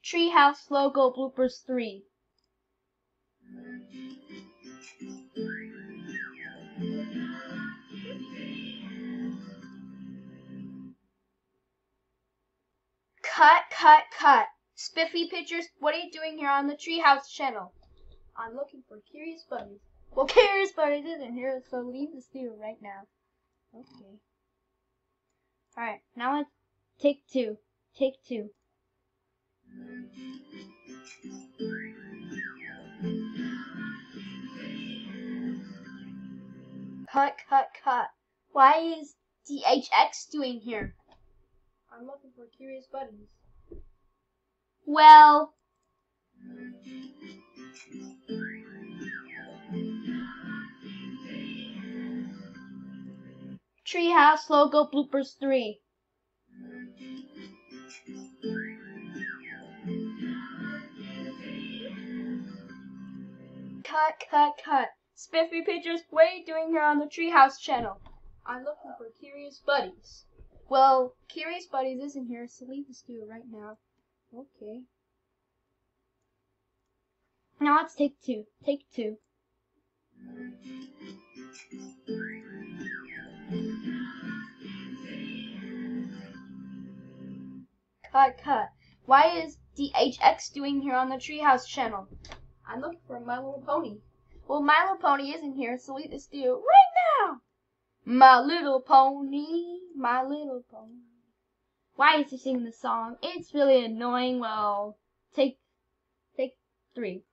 Treehouse logo bloopers 3. Cut. Spiffy Pictures, what are you doing here on the Treehouse channel? I'm looking for Curious Buddies. Well, Curious Buddies isn't here, so leave the studio right now. Okay. Alright, now let's take two. Take two. Cut. Why is DHX doing here? I'm looking for Curious Buddies. Well, Treehouse logo bloopers 3. Cut. Spiffy Pictures, what are you doing here on the Treehouse channel? I'm looking for Curious Buddies. Well, Curious Buddies isn't here, so leave the studio right now. Okay. Now let's take two. Take two. Cut. Why is DHX doing here on the Treehouse channel? I'm looking for My Little Pony. Well, My Little Pony isn't here, so leave the studio right now. My Little Pony. Why is he singing the song? It's really annoying. Well, take 3.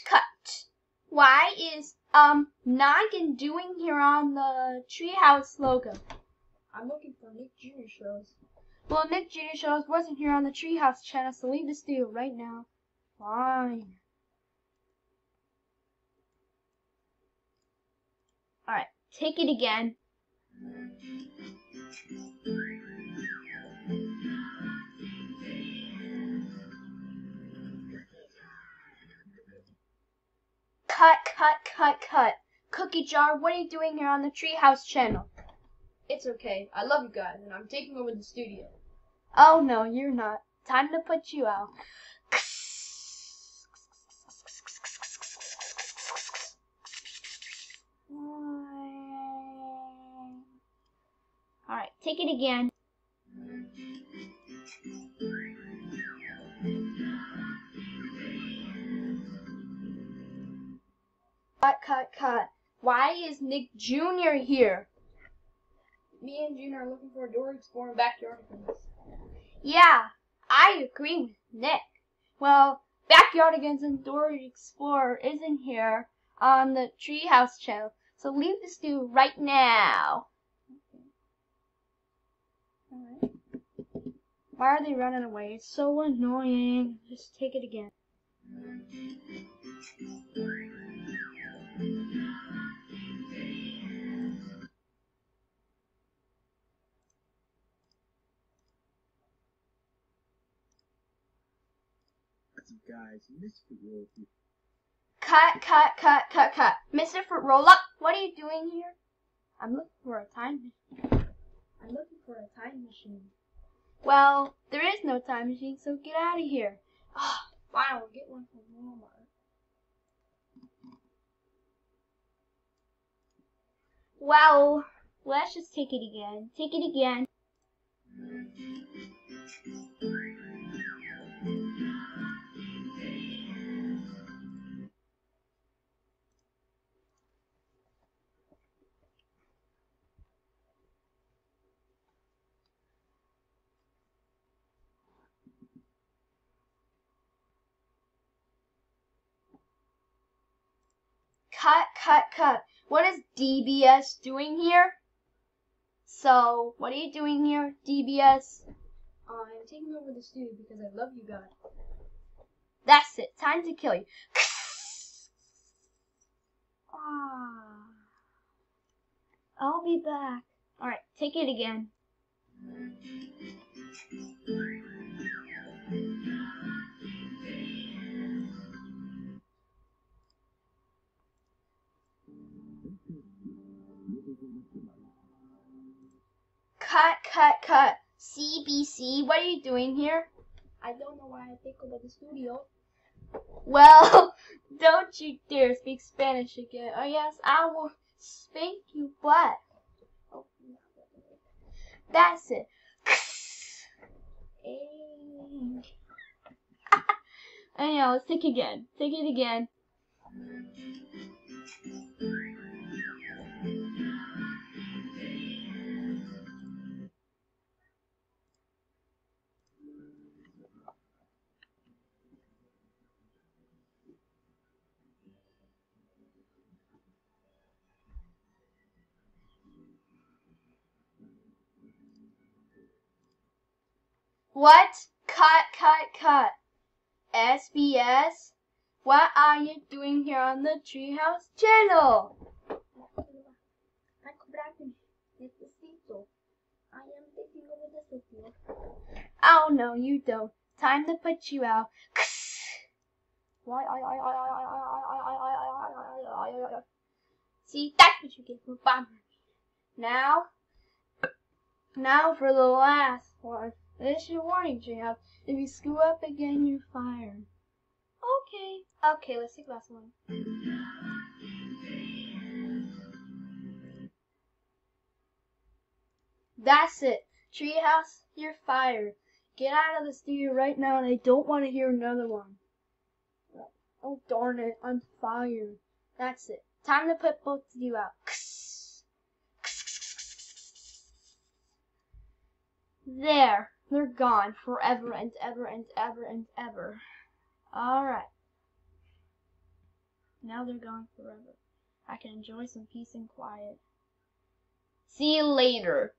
Cut. Why is Noggin doing here on the Treehouse logo? I'm looking for Nick Jr. shows. Well, Nick Jr. shows wasn't here on the Treehouse channel, so leave the studio right now. Fine. Alright, take it again. Cut. Cookie Jar, what are you doing here on the Treehouse channel? It's okay. I love you guys, and I'm taking over the studio. Oh, no, you're not. Time to put you out. Alright, take it again. Cut. Why is Nick Jr. here? Me and Junior are looking for a door exploring backyardigans. Yeah, I agree with Nick. Well, backyardigans and door explorer isn't here on the Treehouse channel, so leave the studio right now. Alright. Why are they running away? It's so annoying. Just take it again. Guys, Mr. Roll. Cut. Mr. Fruit Roll Up, what are you doing here? I'm looking for a time machine. Well, there is no time machine, so get out of here. Fine, we'll get one from Walmart. Well, let's just take it again. Cut. What is DBS doing here? So, what are you doing here, DBS? I'm taking over the studio because I love you guys. That's it. Time to kill you. I'll be back. Alright, take it again. Cut. CBC, what are you doing here? I don't know why I think about the studio. Well, don't you dare speak Spanish again. Oh yes, I will spank you butt. Oh, that's it. Anyhow, let's take it again. Take it again. What? Cut. SBS? What are you doing here on the Treehouse channel? Oh no, you don't. Time to put you out. See, that's what you get for bothering me. Now for the last one. This is your warning, Treehouse. If you screw up again, you're fired. Okay, let's take the last one. That's it. Treehouse, you're fired. Get out of the studio right now, and I don't want to hear another one. Oh, darn it. I'm fired. That's it. Time to put both of you out. There. They're gone forever and ever and ever and ever. Alright. Now they're gone forever. I can enjoy some peace and quiet. See you later.